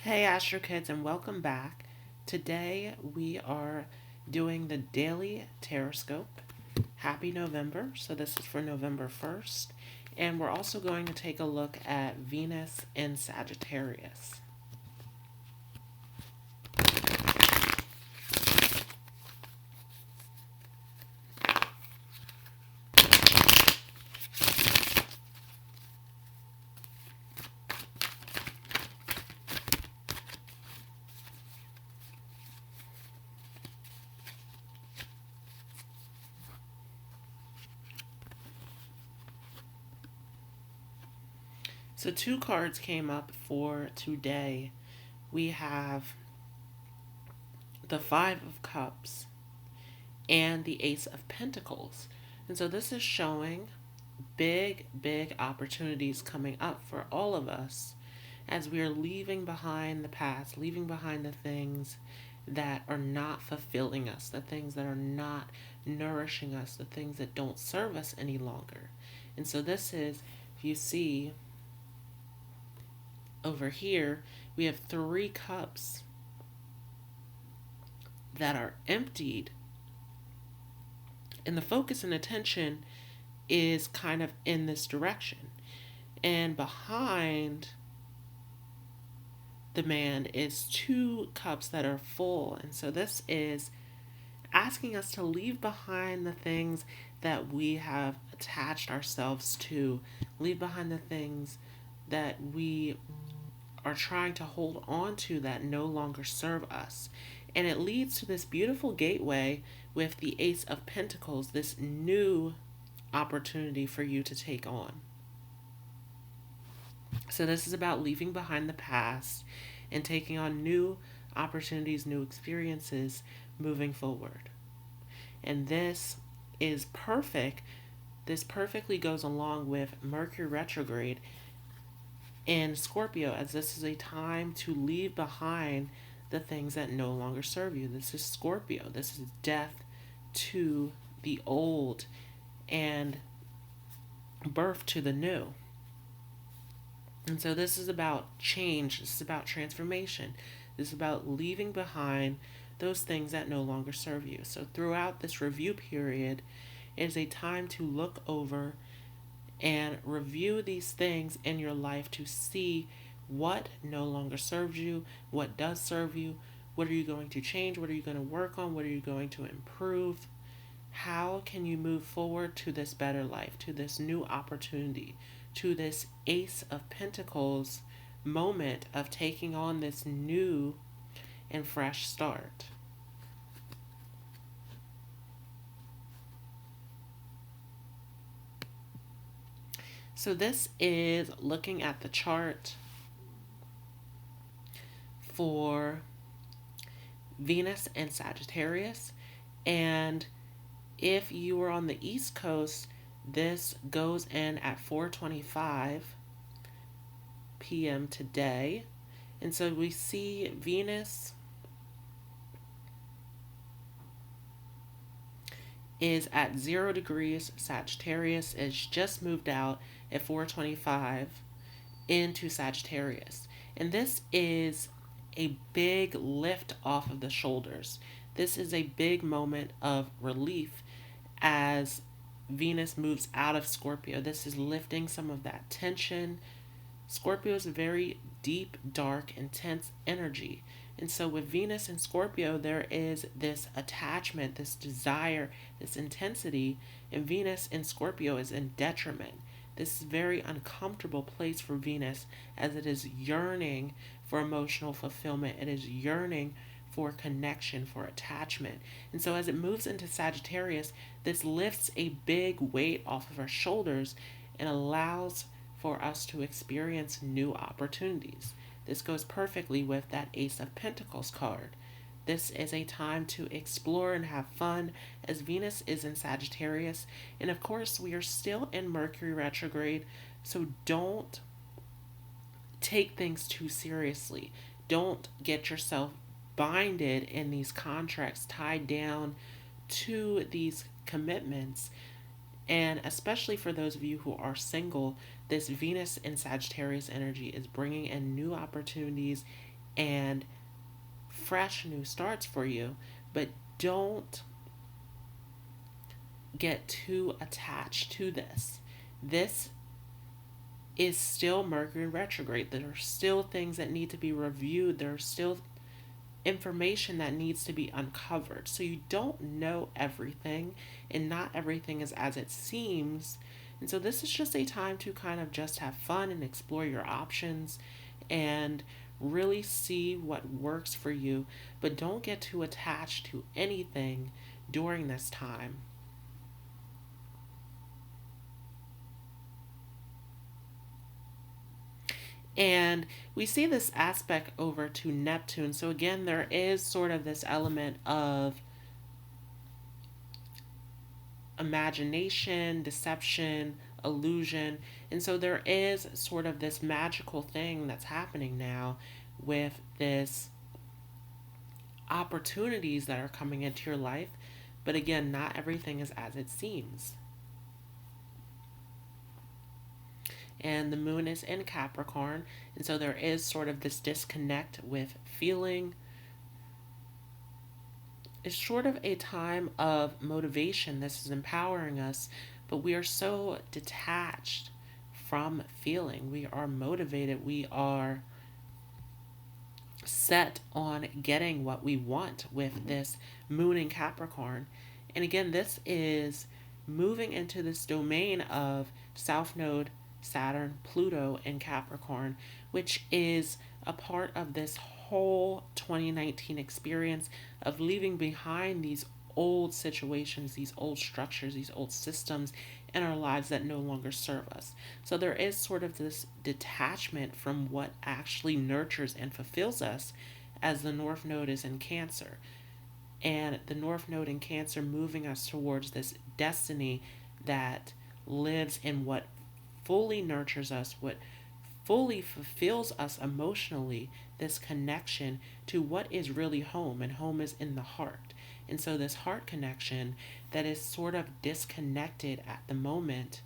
Hey Astro Kids, and welcome back. Today we are doing the daily Tarotscope. Happy November. So this is for November 1st. And we're also going to take a look at Venus in Sagittarius. So two cards came up for today. We have the Five of Cups and the Ace of Pentacles. And so this is showing big opportunities coming up for all of us as we are leaving behind the past, leaving behind the things that are not fulfilling us, the things that are not nourishing us, the things that don't serve us any longer. And so this is, if you see over here, we have 3 cups that are emptied, and the focus and attention is kind of in this direction. And behind the man is 2 cups that are full. And so this is asking us to leave behind the things that we have attached ourselves to, leave behind the things that we are trying to hold on to that no longer serve us. And it leads to this beautiful gateway with the Ace of Pentacles, this new opportunity for you to take on. So this is about leaving behind the past and taking on new opportunities, new experiences moving forward. And this is perfect. This perfectly goes along with Mercury retrograde in Scorpio, as this is a time to leave behind the things that no longer serve you. This is Scorpio. This is death to the old and birth to the new. And so this is about change. This is about transformation. This is about leaving behind those things that no longer serve you. So throughout this review period, it is a time to look over and review these things in your life to see what no longer serves you, what does serve you, what are you going to change, what are you going to work on, what are you going to improve, how can you move forward to this better life, to this new opportunity, to this Ace of Pentacles moment of taking on this new and fresh start. So this is looking at the chart for Venus and Sagittarius. And if you were on the East Coast, this goes in at 4:25 p.m. today. And so we see Venus is at 0 degrees. Sagittarius is just moved out at 4:25 into Sagittarius. And this is a big lift off of the shoulders. This is a big moment of relief as Venus moves out of Scorpio. This is lifting some of that tension. Scorpio is a very deep, dark, intense energy. And so with Venus and Scorpio, there is this attachment, this desire, this intensity. And Venus in Scorpio is in detriment. This is a very uncomfortable place for Venus as it is yearning for emotional fulfillment. It is yearning for connection, for attachment. And so as it moves into Sagittarius, this lifts a big weight off of our shoulders and allows for us to experience new opportunities. This goes perfectly with that Ace of Pentacles card. This is a time to explore and have fun as Venus is in Sagittarius. And of course, we are still in Mercury retrograde, so don't take things too seriously. Don't get yourself binded in these contracts, tied down to these commitments. And especially for those of you who are single, this Venus in Sagittarius energy is bringing in new opportunities and fresh new starts for you. But don't get too attached to this. This is still Mercury retrograde. There are still things that need to be reviewed. There's still information that needs to be uncovered. So you don't know everything, and not everything is as it seems. And so this is just a time to kind of just have fun and explore your options and really see what works for you. But don't get too attached to anything during this time. And we see this aspect over to Neptune. So again, there is sort of this element of imagination, deception, illusion. And so there is sort of this magical thing that's happening now with this opportunities that are coming into your life. But again, not everything is as it seems. And the moon is in Capricorn, and so there is sort of this disconnect with feeling. It's sort of a time of motivation. This is empowering us, but we are so detached from feeling. We are motivated. We are set on getting what we want with this moon in Capricorn. And again, this is moving into this domain of South Node, Saturn, Pluto, and Capricorn, which is a part of this whole 2019 experience of leaving behind these old situations, these old structures, these old systems in our lives that no longer serve us. So there is sort of this detachment from what actually nurtures and fulfills us, as the North Node is in Cancer. And the North Node in Cancer moving us towards this destiny that lives in what fully nurtures us, what fully fulfills us emotionally, this connection to what is really home, and home is in the heart. And so this heart connection that is sort of disconnected at the moment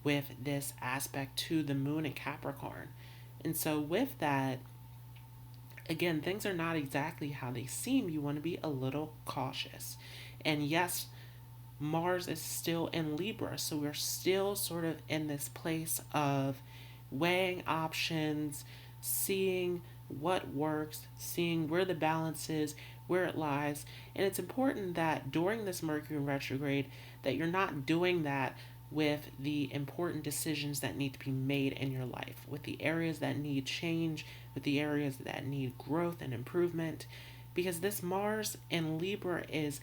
with this aspect to the moon in Capricorn. And so with that, again, things are not exactly how they seem. You want to be a little cautious. And yes, Mars is still in Libra, so we're still sort of in this place of weighing options, seeing what works, seeing where the balance is, where it lies. And it's important that during this Mercury retrograde that you're not doing that with the important decisions that need to be made in your life, with the areas that need change, with the areas that need growth and improvement, because this Mars in Libra is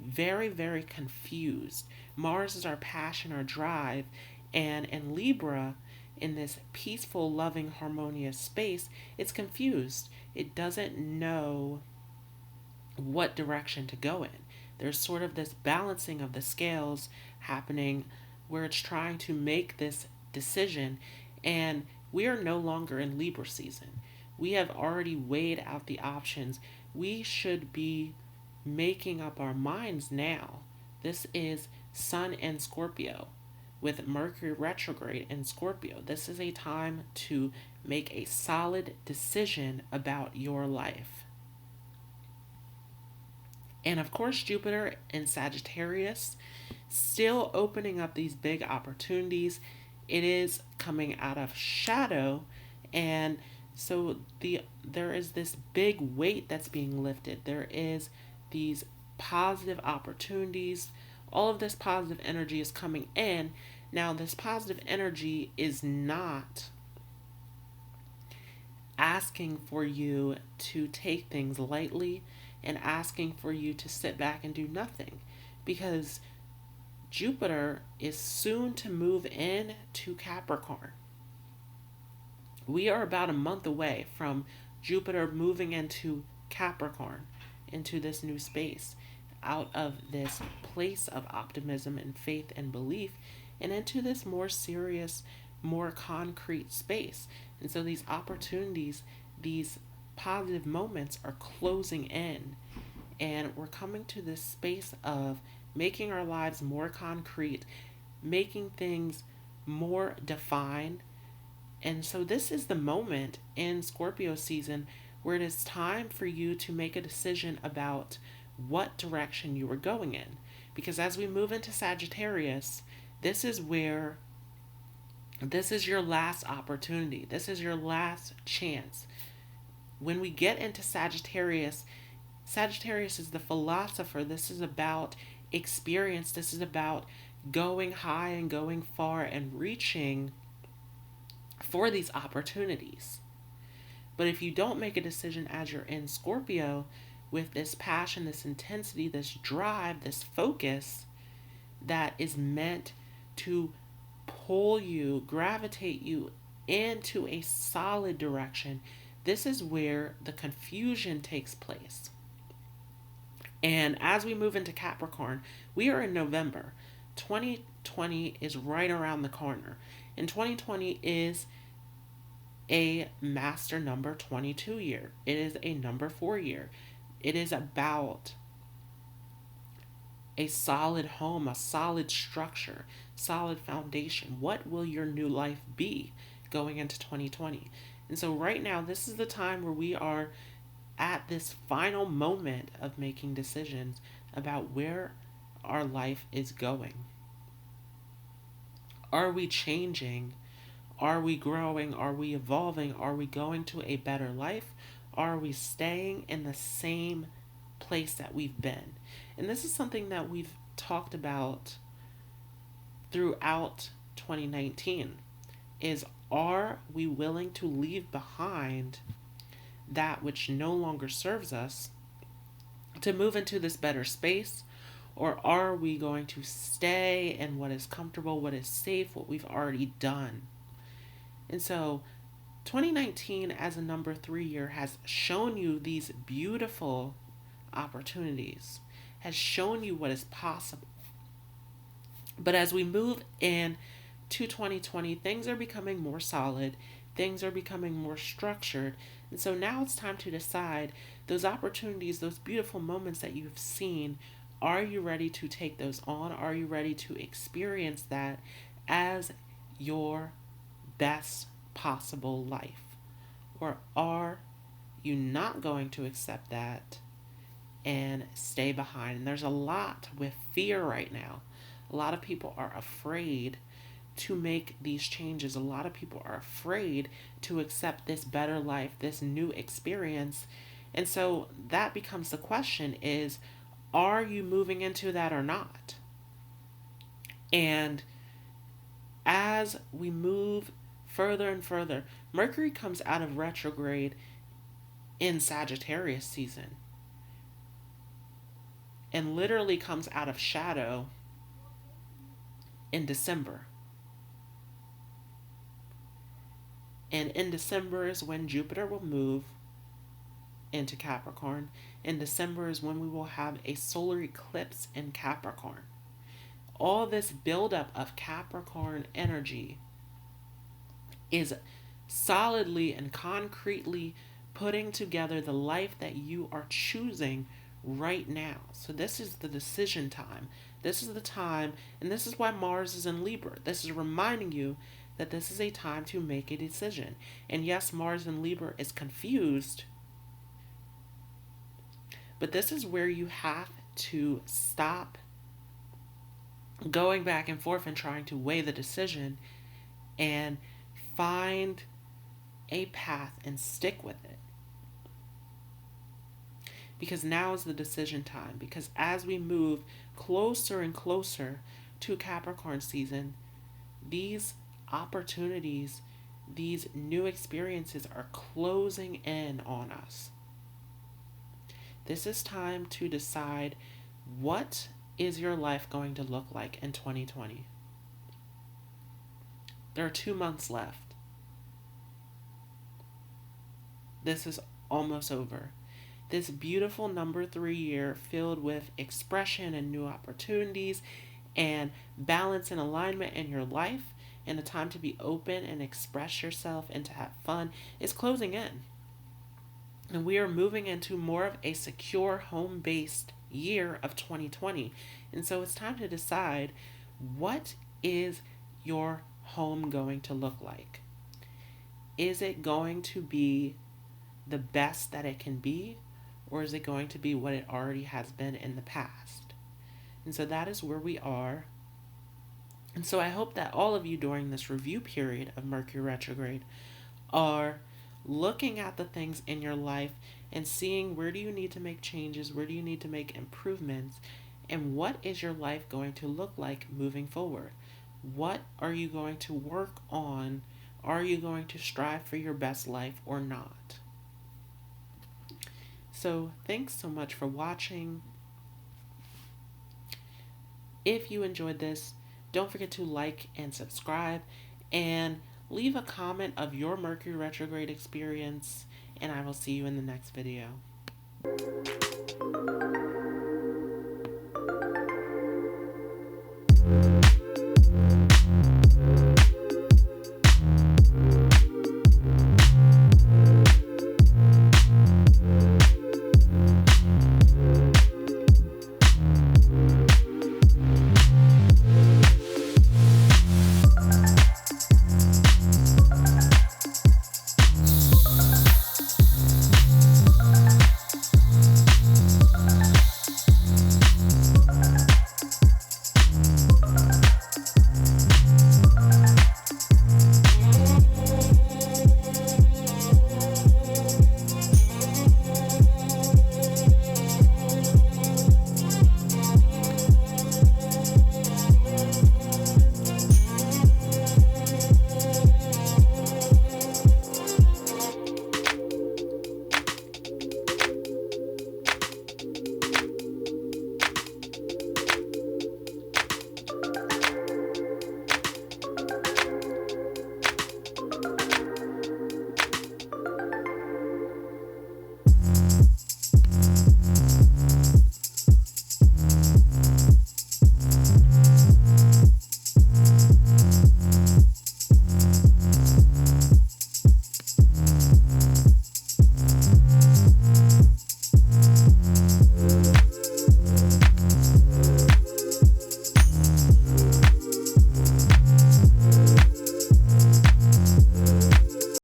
very, very confused. Mars is our passion, our drive, and in Libra, in this peaceful, loving, harmonious space, it's confused. It doesn't know what direction to go in. There's sort of this balancing of the scales happening where it's trying to make this decision, and we are no longer in Libra season. We have already weighed out the options. We should be making up our minds now. This is Sun and Scorpio with Mercury retrograde in Scorpio. This is a time to make a solid decision about your life. And of course, Jupiter in Sagittarius, still opening up these big opportunities. It is coming out of shadow, and so there is this big weight that's being lifted. There is these positive opportunities. All of this positive energy is coming in. Now, this positive energy is not asking for you to take things lightly and asking for you to sit back and do nothing, because Jupiter is soon to move in to Capricorn. We are about a month away from Jupiter moving into Capricorn, into this new space, out of this place of optimism and faith and belief, and into this more serious, more concrete space. And so these opportunities, these positive moments are closing in, and we're coming to this space of making our lives more concrete, making things more defined. And so this is the moment in Scorpio season where it is time for you to make a decision about what direction you are going in. Because as we move into Sagittarius, this is your last opportunity. This is your last chance. When we get into Sagittarius, Sagittarius is the philosopher. This is about experience. This is about going high and going far and reaching for these opportunities. But if you don't make a decision as you're in Scorpio with this passion, this intensity, this drive, this focus that is meant to pull you, gravitate you into a solid direction, this is where the confusion takes place. And as we move into Capricorn, we are in November. 2020 is right around the corner. And 2020 is a master number 22 year. It is a number 4 year. It is about a solid home, a solid structure, solid foundation. What will your new life be going into 2020? And so right now, this is the time where we are at this final moment of making decisions about where our life is going. Are we changing? Are we growing? Are we evolving? Are we going to a better life? Are we staying in the same place that we've been? And this is something that we've talked about throughout 2019 is, are we willing to leave behind that which no longer serves us to move into this better space? Or are we going to stay in what is comfortable, what is safe, what we've already done? And so 2019 as a number 3 year has shown you these beautiful opportunities, has shown you what is possible. But as we move in to 2020, things are becoming more solid, things are becoming more structured. And so now it's time to decide those opportunities, those beautiful moments that you've seen, are you ready to take those on? Are you ready to experience that as your best possible life? Or are you not going to accept that and stay behind? And there's a lot with fear right now. A lot of people are afraid to make these changes. A lot of people are afraid to accept this better life, this new experience. And so that becomes the question is, are you moving into that or not? And as we move further and further, Mercury comes out of retrograde in Sagittarius season and literally comes out of shadow in December. And in December is when Jupiter will move into Capricorn. In December is when we will have a solar eclipse in Capricorn. All this buildup of Capricorn energy is solidly and concretely putting together the life that you are choosing right now. So this is the decision time. This is the time, and this is why Mars is in Libra. This is reminding you that this is a time to make a decision. And yes, Mars in Libra is confused, but this is where you have to stop going back and forth and trying to weigh the decision and find a path and stick with it. Because now is the decision time. Because as we move closer and closer to Capricorn season, these opportunities, these new experiences are closing in on us. This is time to decide, what is your life going to look like in 2020? There are 2 months left. This is almost over. This beautiful number 3 year filled with expression and new opportunities and balance and alignment in your life and a time to be open and express yourself and to have fun is closing in. And we are moving into more of a secure home-based year of 2020. And so it's time to decide, what is your home going to look like? Is it going to be the best that it can be, or is it going to be what it already has been in the past? And so that is where we are. And so I hope that all of you during this review period of Mercury retrograde are looking at the things in your life and seeing where do you need to make changes, where do you need to make improvements, and what is your life going to look like moving forward? What are you going to work on? Are you going to strive for your best life or not? So thanks so much for watching. If you enjoyed this, don't forget to like and subscribe, and leave a comment of your Mercury retrograde experience, and I will see you in the next video.